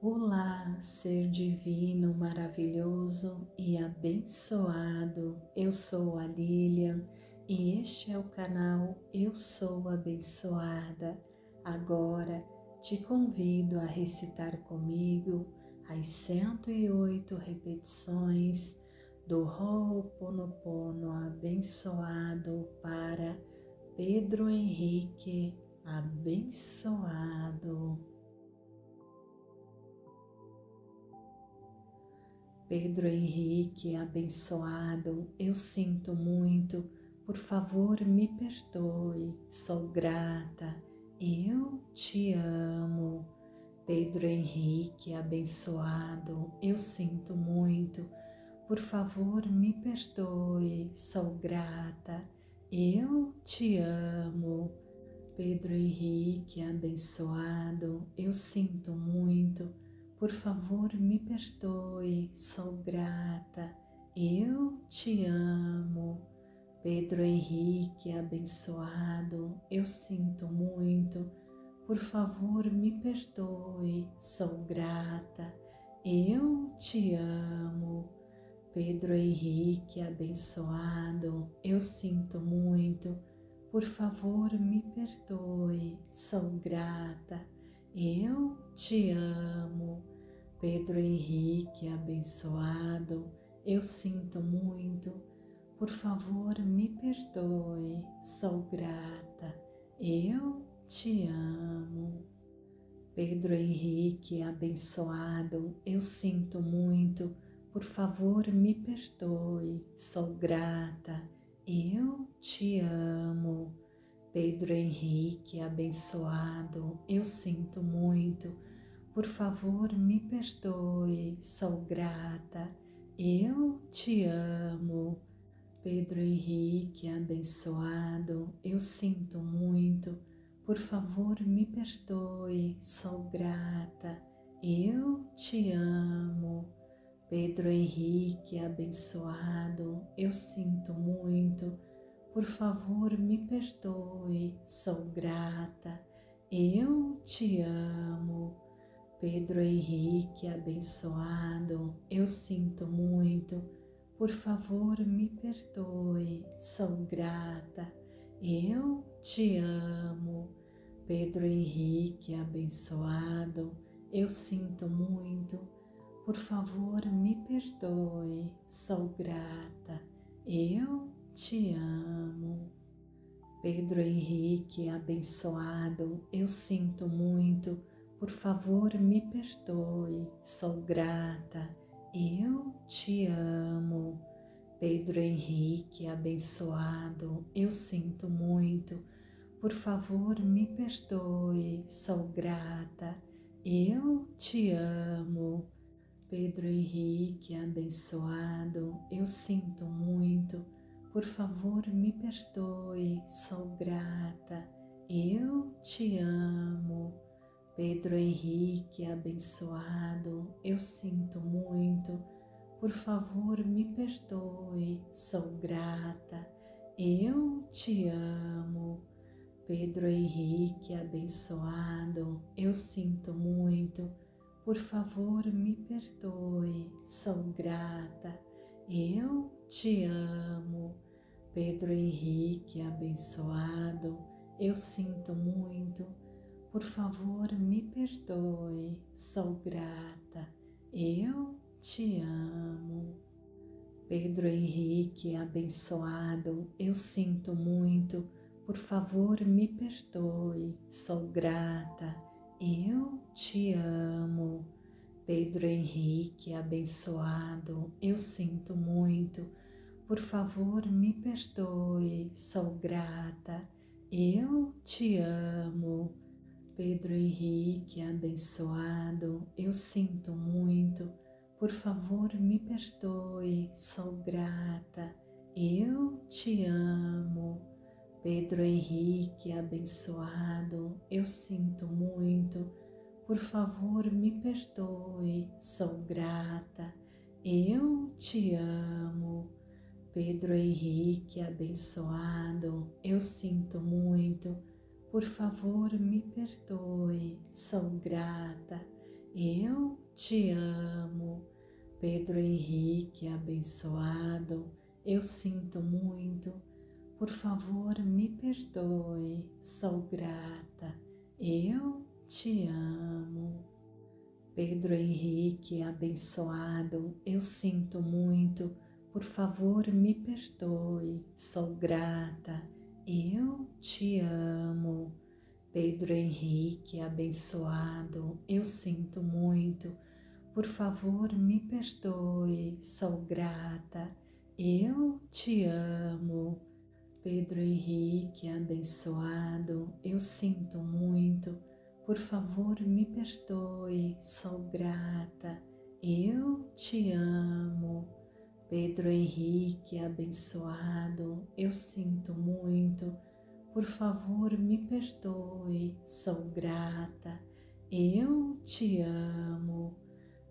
Olá, ser divino, maravilhoso e abençoado. Eu sou a Lilian e este é o canal Eu Sou Abençoada. Agora te convido a recitar comigo as 108 repetições do Ho'oponopono abençoado para Pedro Henrique abençoado. Pedro Henrique, abençoado, eu sinto muito, por favor me perdoe, sou grata, eu te amo. Pedro Henrique, abençoado, eu sinto muito, por favor me perdoe, sou grata, eu te amo. Pedro Henrique, abençoado, eu sinto muito, por favor me perdoe, sou grata, eu te amo. Pedro Henrique, abençoado, eu sinto muito, por favor me perdoe, sou grata, eu te amo. Pedro Henrique, abençoado, eu sinto muito, por favor me perdoe, sou grata, eu te amo. Pedro Henrique, abençoado, eu sinto muito, por favor me perdoe, sou grata, eu te amo. Pedro Henrique, abençoado, eu sinto muito, por favor me perdoe, sou grata, eu te amo. Pedro Henrique, abençoado, eu sinto muito, por favor me perdoe, sou grata, eu te amo. Pedro Henrique, abençoado, eu sinto muito, por favor me perdoe, sou grata, eu te amo. Pedro Henrique, abençoado, eu sinto muito, por favor me perdoe, sou grata, eu te amo. Pedro Henrique, abençoado, eu sinto muito, por favor me perdoe, sou grata, eu te amo. Pedro Henrique, abençoado, eu sinto muito, por favor me perdoe, sou grata, eu te amo. Pedro Henrique, abençoado, eu sinto muito, por favor me perdoe, sou grata, eu te amo. Pedro Henrique, abençoado, eu sinto muito, por favor me perdoe, sou grata, eu te amo. Pedro Henrique, abençoado, eu sinto muito, por favor me perdoe, sou grata, eu te amo. Pedro Henrique, abençoado, eu sinto muito, por favor me perdoe, sou grata, eu te amo. Pedro Henrique, abençoado, eu sinto muito, por favor me perdoe, sou grata, eu te amo. Pedro Henrique, abençoado, eu sinto muito, por favor me perdoe, sou grata, eu te amo. Pedro Henrique, abençoado, eu sinto muito, por favor me perdoe, sou grata, eu te amo. Pedro Henrique, abençoado, eu sinto muito, por favor me perdoe, sou grata, eu te amo. Pedro Henrique, abençoado, eu sinto muito, por favor me perdoe, sou grata, eu te amo. Pedro Henrique, abençoado, eu sinto muito, por favor me perdoe, sou grata, eu te amo. Pedro Henrique, abençoado, eu sinto muito, por favor me perdoe, sou grata, eu te amo. Pedro Henrique, abençoado, eu sinto muito, por favor me perdoe, sou grata, eu te amo. Pedro Henrique, abençoado, eu sinto muito, por favor me perdoe, sou grata, eu te amo. Pedro Henrique, abençoado, eu sinto muito, por favor me perdoe, sou grata, eu te amo. Pedro Henrique, abençoado, eu sinto muito, por favor me perdoe, sou grata, eu te amo. Pedro Henrique, abençoado, eu sinto muito, por favor me perdoe, sou grata, eu te amo.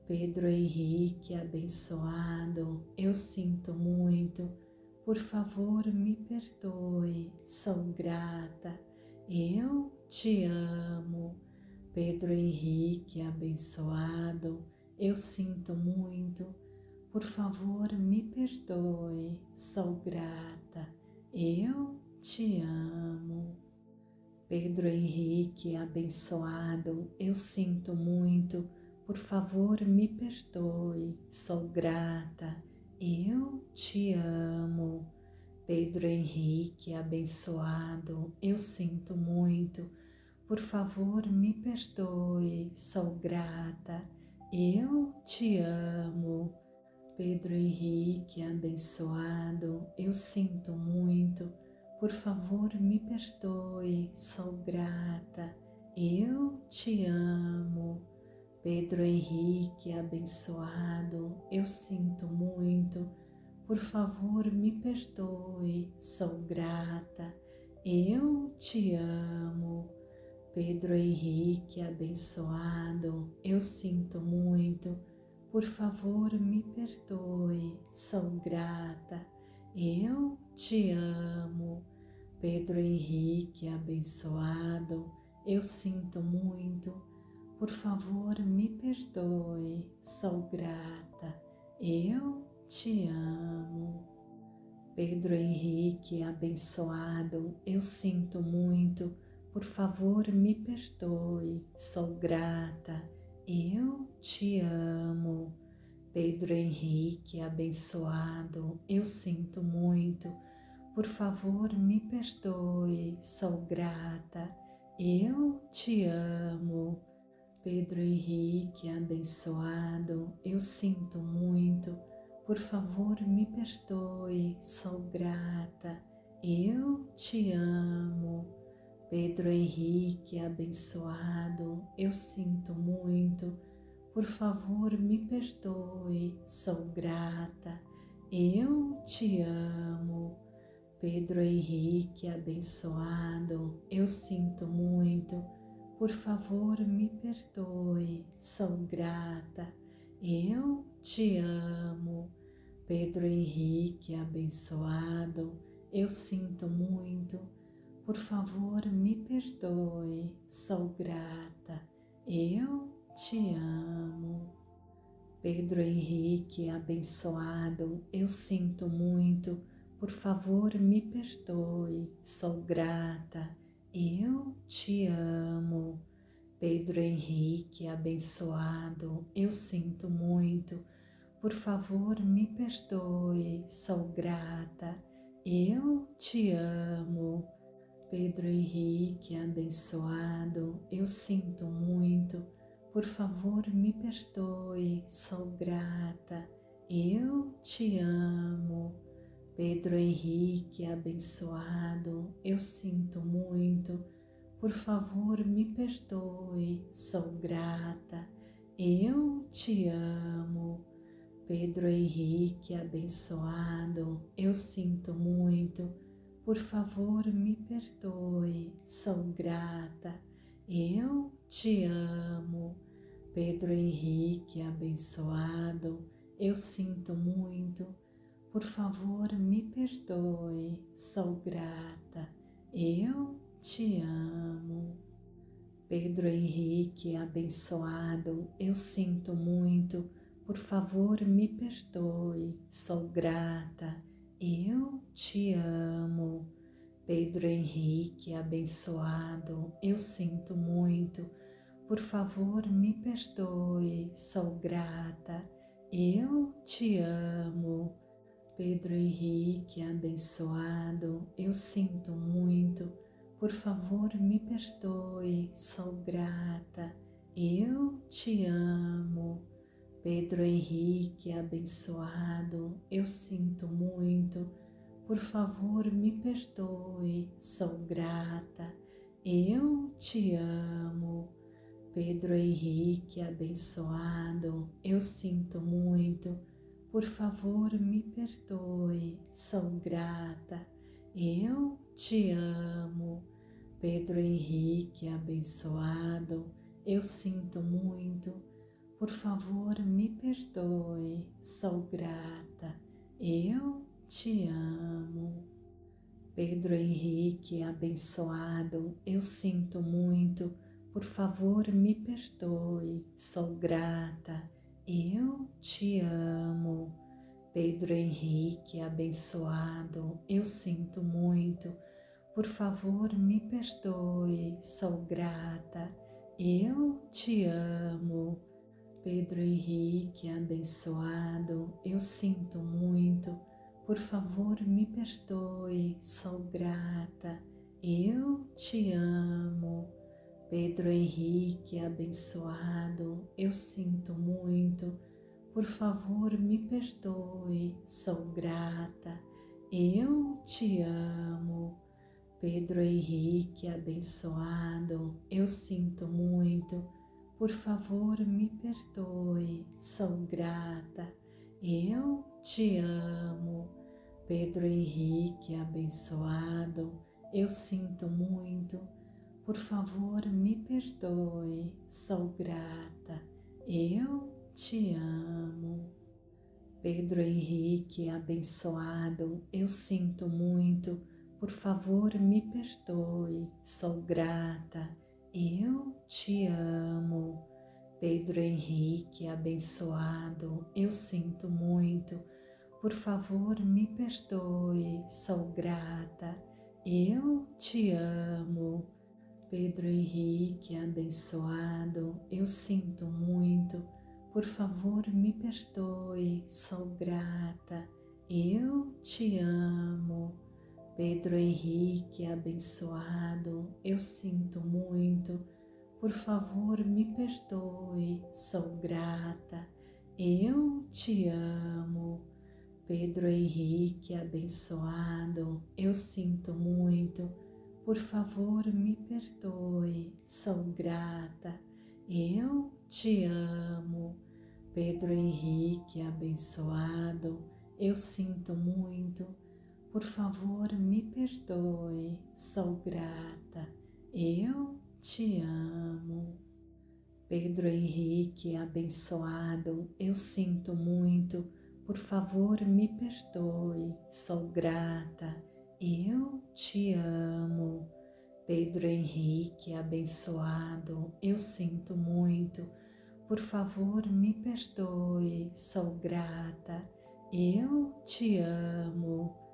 Pedro Henrique, abençoado, eu sinto muito, por favor me perdoe, sou grata, eu te amo. Pedro Henrique, abençoado, eu sinto muito, por favor me perdoe, sou grata, eu te amo. Pedro Henrique, abençoado, eu sinto muito, por favor me perdoe, sou grata, eu te amo. Pedro Henrique, abençoado, eu sinto muito, por favor me perdoe, sou grata, eu te amo. Pedro Henrique, abençoado, eu sinto muito, por favor me perdoe, sou grata, eu te amo. Pedro Henrique, abençoado, eu sinto muito, por favor me perdoe, sou grata, eu te amo. Pedro Henrique, abençoado, eu sinto muito, por favor me perdoe, sou grata, eu te amo. Pedro Henrique, abençoado, eu sinto muito, por favor me perdoe, sou grata, eu te amo. Pedro Henrique, abençoado, eu sinto muito, por favor me perdoe, sou grata, eu te amo. Pedro Henrique, abençoado, eu sinto muito, por favor me perdoe, sou grata, eu te amo. Pedro Henrique, abençoado, eu sinto muito, por favor me perdoe, sou grata, eu te amo. Pedro Henrique, abençoado, eu sinto muito, por favor me perdoe, sou grata, eu te amo. Pedro Henrique, abençoado, eu sinto muito, por favor me perdoe, sou grata, eu te amo. Pedro Henrique, abençoado, eu sinto muito, por favor me perdoe, sou grata, eu te amo. Pedro Henrique, abençoado, eu sinto muito, por favor me perdoe, sou grata, eu te amo. Pedro Henrique, abençoado, eu sinto muito, por favor me perdoe, sou grata, eu te amo. Pedro Henrique, abençoado, eu sinto muito, por favor me perdoe, sou grata, eu te amo. Pedro Henrique, abençoado, eu sinto muito, por favor me perdoe, sou grata, eu te amo. Pedro Henrique, abençoado, eu sinto muito, por favor me perdoe, sou grata, eu te amo. Pedro Henrique, abençoado, eu sinto muito, por favor me perdoe, sou grata, eu te amo. Pedro Henrique, abençoado, eu sinto muito, por favor me perdoe, sou grata, eu te amo. Pedro Henrique, abençoado, eu sinto muito, por favor me perdoe, sou grata, eu te amo. Pedro Henrique, abençoado, eu sinto muito, por favor me perdoe, sou grata, eu te amo. Pedro Henrique, abençoado, eu sinto muito, por favor me perdoe, sou grata, eu te amo. Pedro Henrique, abençoado, eu sinto muito, por favor me perdoe, sou grata, eu te amo. Pedro Henrique, abençoado, eu sinto muito, por favor me perdoe, sou grata, eu te amo. Pedro Henrique, abençoado, eu sinto muito, por favor me perdoe, sou grata, eu te amo. Pedro Henrique, abençoado, eu sinto muito, por favor me perdoe, sou grata, eu te amo. Pedro Henrique, abençoado, eu sinto muito, por favor me perdoe, sou grata, eu te amo. Pedro Henrique, abençoado, eu sinto muito, por favor me perdoe, sou grata, eu te amo. Pedro Henrique, abençoado, eu sinto muito, por favor me perdoe, sou grata, eu te amo. Pedro Henrique, abençoado, eu sinto muito, por favor me perdoe, sou grata, eu te amo. Pedro Henrique, abençoado, eu sinto muito, por favor me perdoe, sou grata, eu te amo. Pedro Henrique, abençoado, eu sinto muito, por favor me perdoe, sou grata, eu te amo. Pedro Henrique, abençoado, eu sinto muito, por favor me perdoe, sou grata, eu te amo. Pedro Henrique, abençoado, eu sinto muito, por favor me perdoe, sou grata, eu te amo. Pedro Henrique, abençoado, eu sinto muito, por favor me perdoe, sou grata, eu te amo. Pedro Henrique, abençoado, eu sinto muito, por favor me perdoe, sou grata, eu te amo. Pedro Henrique, abençoado, eu sinto muito, por favor me perdoe, sou grata, eu te amo. Pedro Henrique, abençoado, eu sinto muito, por favor me perdoe, sou grata, eu te amo.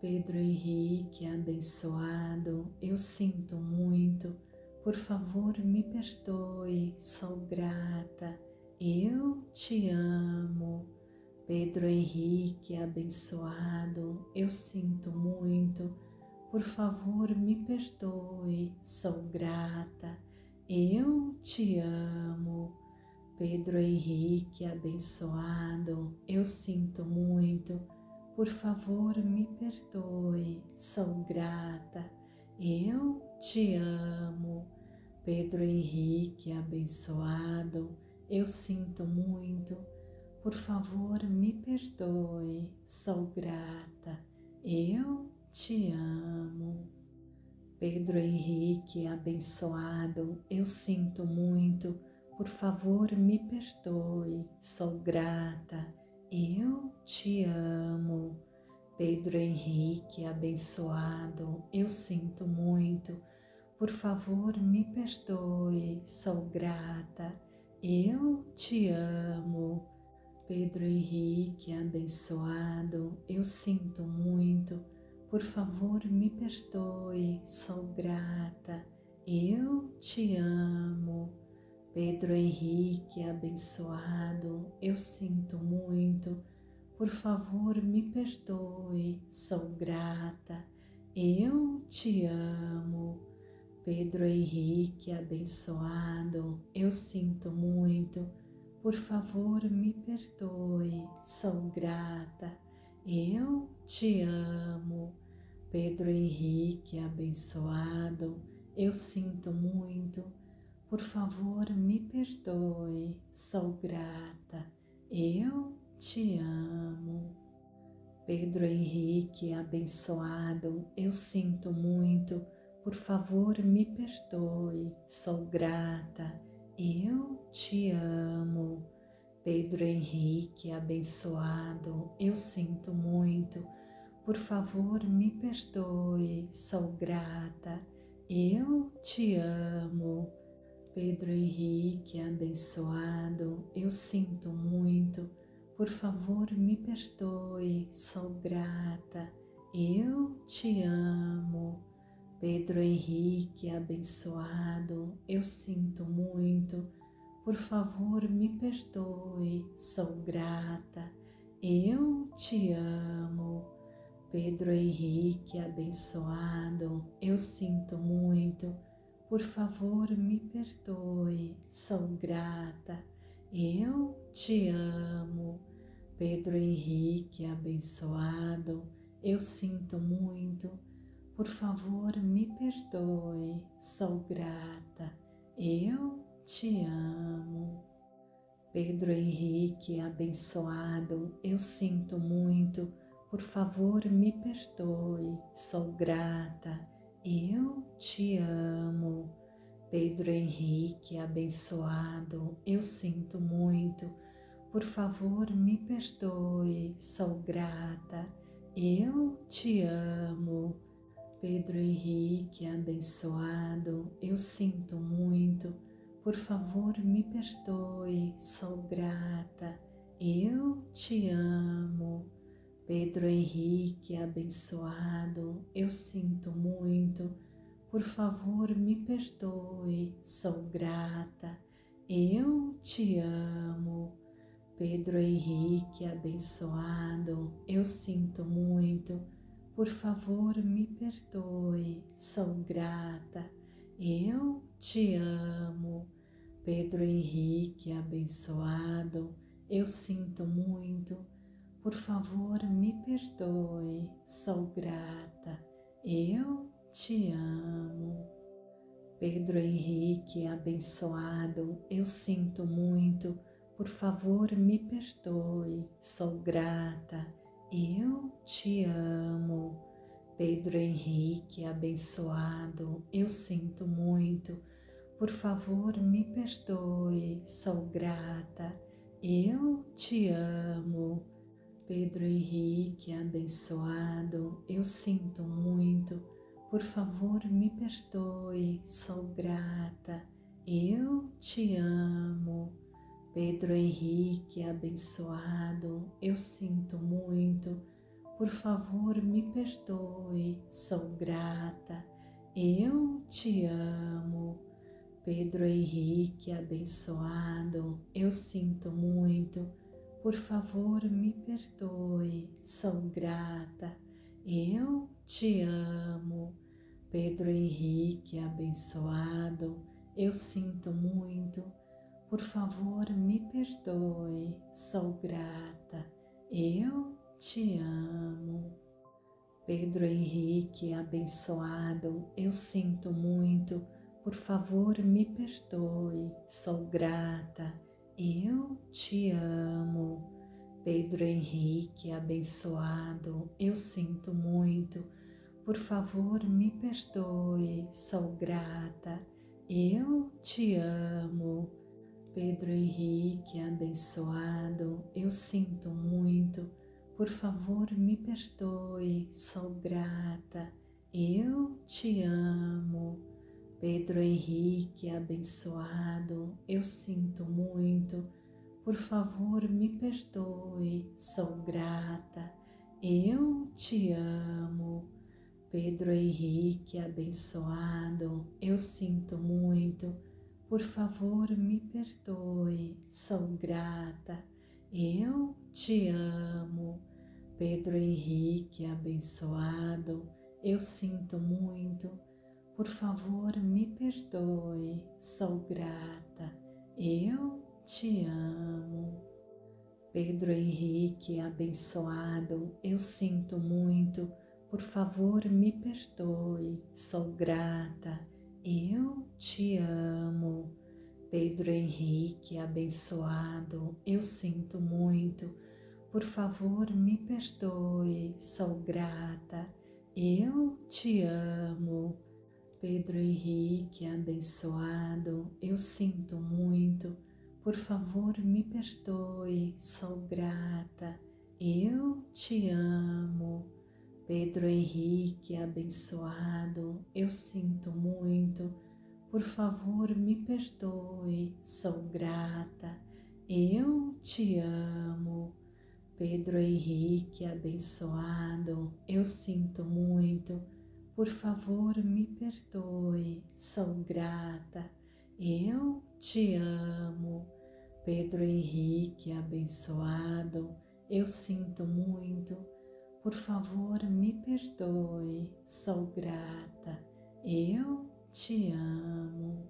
Pedro Henrique, abençoado, eu sinto muito, por favor me perdoe, sou grata, eu te amo. Pedro Henrique, abençoado, eu sinto muito, por favor me perdoe, sou grata, eu te amo. Pedro Henrique, abençoado, eu sinto muito, por favor me perdoe, sou grata, eu te amo. Pedro Henrique, abençoado, eu sinto muito, por favor me perdoe, sou grata, eu te amo. Pedro Henrique, abençoado, eu sinto muito, por favor me perdoe, sou grata, eu te amo. Pedro Henrique, abençoado, eu sinto muito, por favor me perdoe, sou grata, eu te amo. Pedro Henrique, abençoado, eu sinto muito, por favor me perdoe, sou grata, eu te amo. Pedro Henrique, abençoado, eu sinto muito, por favor me perdoe, sou grata, eu te amo. Pedro Henrique, abençoado, eu sinto muito, por favor me perdoe, sou grata, eu te amo. Pedro Henrique, abençoado, eu sinto muito, por favor me perdoe, sou grata, eu te amo. Pedro Henrique, abençoado, eu sinto muito, por favor me perdoe, sou grata, eu te amo. Pedro Henrique, abençoado, eu sinto muito, por favor me perdoe, sou grata, eu te amo. Pedro Henrique, abençoado, eu sinto muito, por favor me perdoe, sou grata, eu te amo. Pedro Henrique, abençoado, eu sinto muito, por favor me perdoe, sou grata, eu te amo. Pedro Henrique, abençoado, eu sinto muito, por favor me perdoe, sou grata, eu te amo. Pedro Henrique, abençoado, eu sinto muito, por favor me perdoe, sou grata, eu te amo. Pedro Henrique, abençoado, eu sinto muito, por favor me perdoe, sou grata, eu te amo. Pedro Henrique, abençoado, eu sinto muito, por favor me perdoe, sou grata, eu te amo. Pedro Henrique, abençoado, eu sinto muito, por favor me perdoe, sou grata, eu te amo. Pedro Henrique, abençoado, eu sinto muito, por favor me perdoe, sou grata, eu te amo. Pedro Henrique, abençoado, eu sinto muito, por favor me perdoe, sou grata, eu te amo. Pedro Henrique, abençoado, eu sinto muito, por favor me perdoe, sou grata, eu te amo. Pedro Henrique, abençoado, eu sinto muito, por favor me perdoe, sou grata, eu te amo. Pedro Henrique, abençoado, eu sinto muito, por favor me perdoe, sou grata, eu te amo. Pedro Henrique, abençoado, eu sinto muito, por favor me perdoe, sou grata, eu te amo. Pedro Henrique, abençoado, eu sinto muito, por favor me perdoe, sou grata, eu te amo. Pedro Henrique, abençoado, eu sinto muito, por favor me perdoe, sou grata, eu te amo. Pedro Henrique, abençoado, eu sinto muito, por favor me perdoe, sou grata, eu te amo. Pedro Henrique, abençoado, eu sinto muito, por favor me perdoe, sou grata, eu te amo. Pedro Henrique, abençoado, eu sinto muito, por favor me perdoe, sou grata, eu te amo. Pedro Henrique, abençoado, eu sinto muito, por favor me perdoe, sou grata, eu te amo. Pedro Henrique, abençoado, eu sinto muito, por favor me perdoe, sou grata, eu te amo. Pedro Henrique, abençoado, eu sinto muito, por favor me perdoe, sou grata, eu te amo. Pedro Henrique, abençoado, eu sinto muito, por favor me perdoe, sou grata, eu te amo. Pedro Henrique, abençoado, eu sinto muito, por favor me perdoe, sou grata, eu te amo. Pedro Henrique, abençoado, eu sinto muito, por favor me perdoe, sou grata, eu te amo. Pedro Henrique, abençoado, eu sinto muito, por favor me perdoe, sou grata, eu te amo. Pedro Henrique, abençoado, eu sinto muito, por favor me perdoe, sou grata, eu te amo. Pedro Henrique, abençoado, eu sinto muito, por favor me perdoe, sou grata, eu te amo. Pedro Henrique, abençoado, eu sinto muito, por favor me perdoe, sou grata, eu te amo.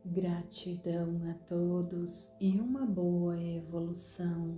Gratidão a todos e uma boa evolução.